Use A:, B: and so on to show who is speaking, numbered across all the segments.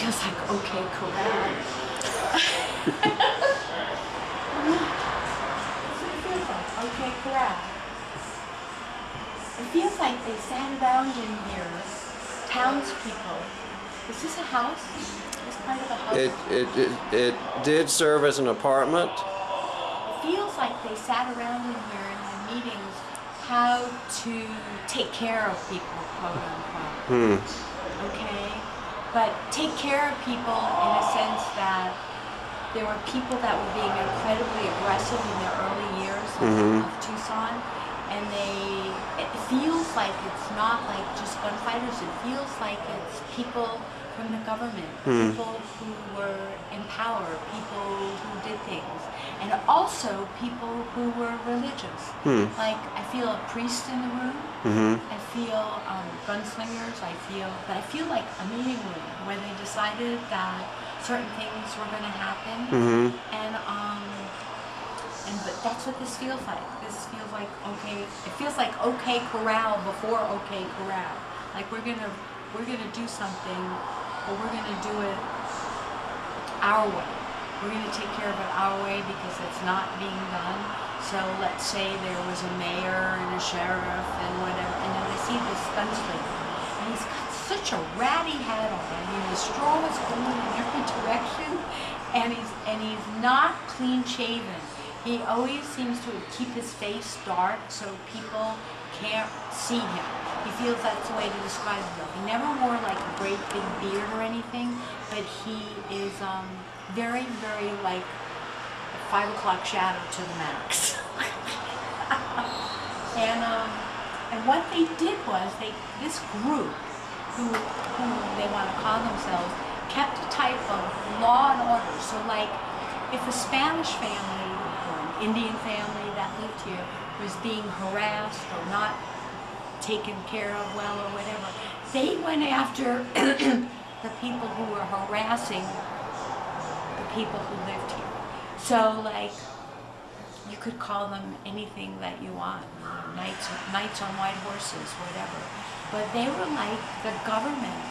A: feels like OK Corral. It feels like OK Corral. It feels like they sat around in here, townspeople. Is this a house? Is kind of a house?
B: It did serve as an apartment.
A: It feels like they sat around in here and had meetings how to take care of people, quote unquote. Okay? But take care of people in a sense that there were people that were being incredibly aggressive in their early years of Tucson, and it feels like it's not like just gunfighters, it feels like it's people from the government, people who were in power, people who did things, and also people who were religious. Like, I feel a priest in the room, I feel gunslingers, but I feel like a meeting room where they decided that certain things were going to happen, but that's what this feels like. This feels like OK. It feels like OK Corral before OK Corral. Like we're gonna do something, but we're gonna do it our way. We're gonna take care of it our way because it's not being done. So let's say there was a mayor and a sheriff and whatever, and then I see this gunslinger, and he's got such a ratty hat on. I mean, the straw is going in every direction, and he's not clean shaven. He always seems to keep his face dark so people can't see him. He feels that's the way to describe himself. He never wore like a great big beard or anything, but he is very, very like a 5 o'clock shadow to the max. And what they did was this group who they want to call themselves kept a type of law and order. So like if a Spanish family or an Indian family that lived here was being harassed or not taken care of well or whatever, they went after the people who were harassing the people who lived here. So like you could call them anything that you want, knights on white horses, whatever. But they were like the government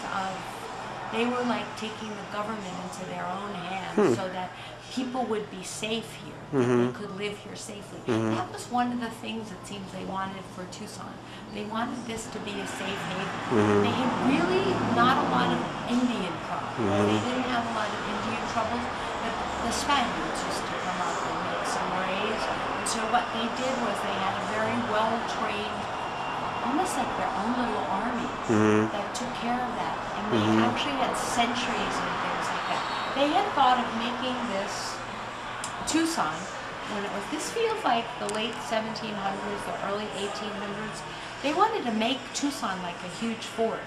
A: they were like taking the government into their own hands so that people would be safe here, that they could live here safely. That was one of the things it seems they wanted for Tucson. They wanted this to be a safe haven. They had really not a lot of Indian problems. They didn't have a lot of Indian troubles, but the Spaniards used to come up and make some raids. And so what they did was they had a very well-trained, almost like their own little army that took care of that. And they actually had sentries and things like that. They had thought of making this Tucson, this feels like the late 1700s, the early 1800s. They wanted to make Tucson like a huge fort.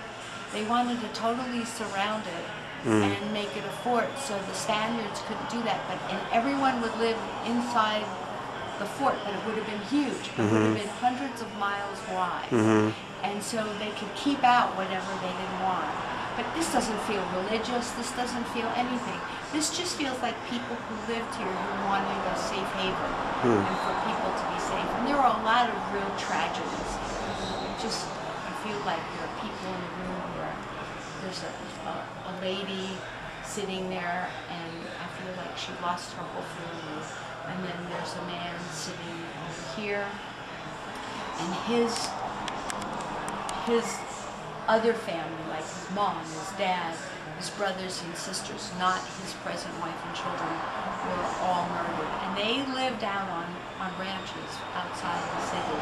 A: They wanted to totally surround it and make it a fort so the Spaniards couldn't do that. And everyone would live inside the fort, but it would have been huge. It would have been hundreds of miles wide. And so they could keep out whatever they didn't want. But this doesn't feel religious, this doesn't feel anything. This just feels like people who lived here who wanted a safe haven and for people to be safe. And there are a lot of real tragedies. I feel like there are people in the room where there's a lady sitting there and I feel like she lost her whole family. And then there's a man sitting over here, and his other family, like his mom, his dad, his brothers and sisters, not his present wife and children, were all murdered. And they lived out on ranches outside the city,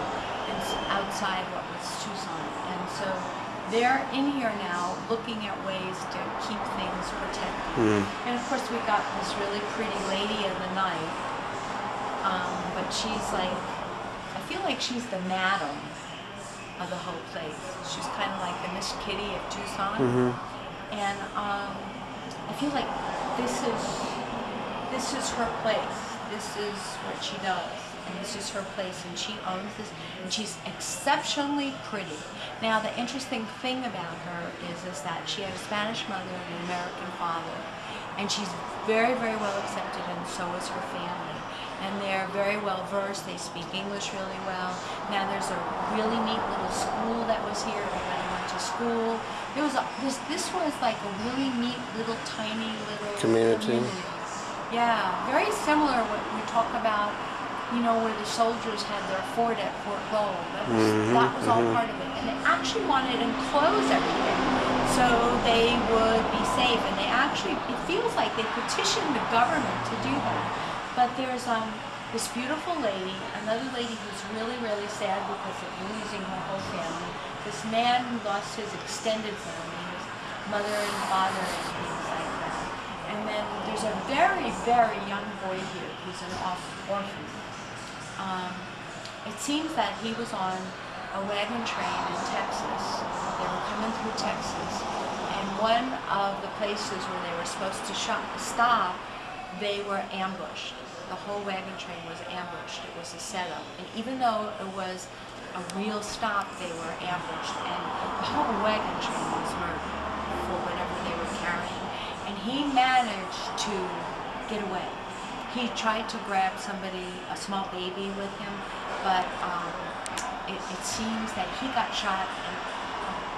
A: and outside what was Tucson. And so they're in here now looking at ways to keep things protected. And of course we got this really pretty lady of the night. But she's like, I feel like she's the madam of the whole place. She's kind of like the Miss Kitty of Tucson. And I feel like this is her place. This is what she does. And this is her place, and she owns this, and she's exceptionally pretty. Now, the interesting thing about her is that she had a Spanish mother and an American father, and she's very, very well accepted, and so is her family. And they're very well versed, they speak English really well. Now there's a really neat little school that was here, everybody went to school. This was like a really neat little tiny little
B: Community.
A: Yeah, very similar what we talk about, you know, where the soldiers had their fort at Fort Lowell. That was all part of it. And they actually wanted to enclose everything so they would be safe. And they actually, it feels like they petitioned the government to do that. But there's this beautiful lady, another lady who's really, really sad because of losing her whole family. This man who lost his extended family, his mother and father and things like that. And then there's a very, very young boy here who's an orphan. It seems that he was on a wagon train in Texas. They were coming through Texas. And one of the places where they were supposed to stop, they were ambushed. The whole wagon train was ambushed. It was a setup. And even though it was a real stop, they were ambushed. And the whole wagon train was murdered for whatever they were carrying. And he managed to get away. He tried to grab somebody, a small baby with him, but it seems that he got shot, and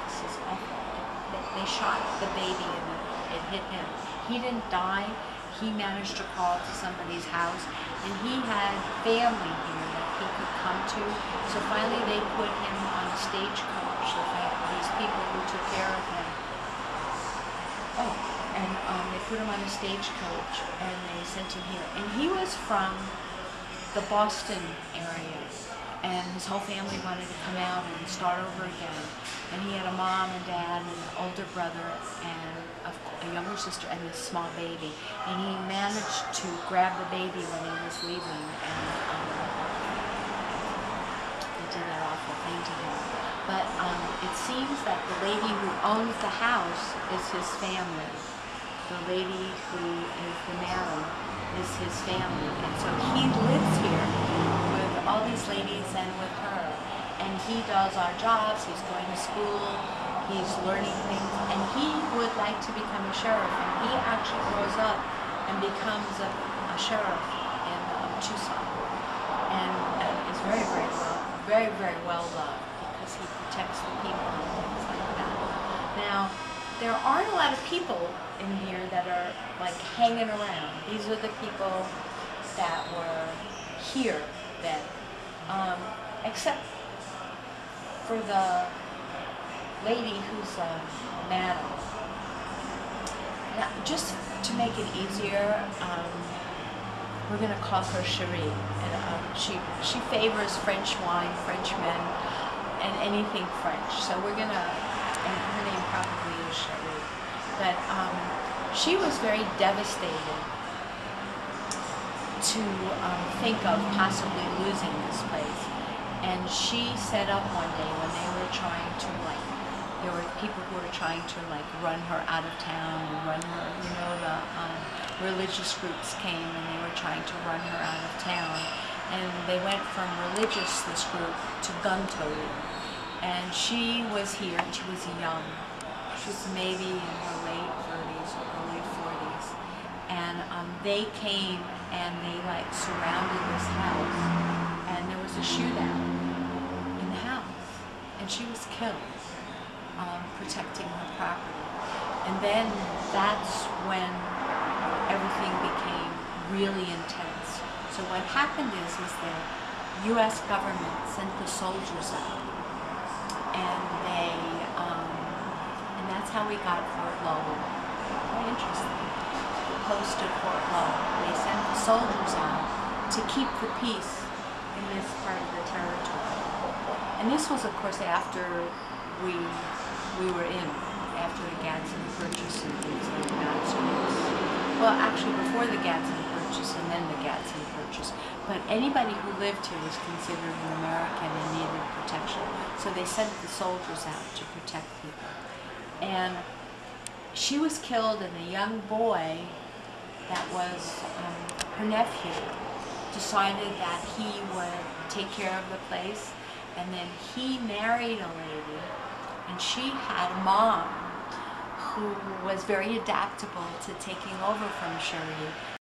A: this is awful. They shot the baby and it hit him. He didn't die. He managed to crawl to somebody's house, and he had family here that he could come to. So finally they put him on a stagecoach, these people who took care of him. They put him on a stagecoach and they sent him here. And he was from the Boston area, and his whole family wanted to come out and start over again. And he had a mom and dad and an older brother and a younger sister and this small baby. And he managed to grab the baby when he was leaving, and they did that awful thing to him. But it seems that the lady who owns the house is his family. The lady who is the madam is his family. And so he lives here with all these ladies and with her. And he does our jobs, he's going to school, he's learning things, and he would like to become a sheriff. And he actually grows up and becomes a sheriff in Tucson. And is very, very well loved because he protects the people and things like that. Now, there aren't a lot of people in here that are like hanging around. These are the people that were here then, except for the lady who's a madam. Now, just to make it easier, we're going to call her Cherie. And she favors French wine, French men, and anything French. So we're going to, and her name probably is Cherie. But she was very devastated to think of possibly losing this place. And she set up one day when they were trying to, like, there were people who were trying to, like, run her out of town and run her, you know, the religious groups came and they were trying to run her out of town. And they went from religious, this group, to gun-toting. And she was here, and she was young. She was maybe in her late 30s or early 40s. And they came and they, like, surrounded this house. And there was a shootout in the house. And she was killed, protecting her property. And then that's when everything became really intense. So what happened is the U.S. government sent the soldiers out. And they, and that's how we got Fort Lowell. Very interesting. The post at Fort Lowell. They sent the soldiers out to keep the peace in this part of the territory. And this was, of course, after we were in, after the Gadsden Purchase and things like that. So well, actually before the Gadsden Purchase and then the Gadsden Purchase. But anybody who lived here was considered an American and needed protection. So they sent the soldiers out to protect people. And she was killed, and a young boy that was her nephew decided that he would take care of the place. And then he married a lady, and she had a mom who was very adaptable to taking over from Cherie.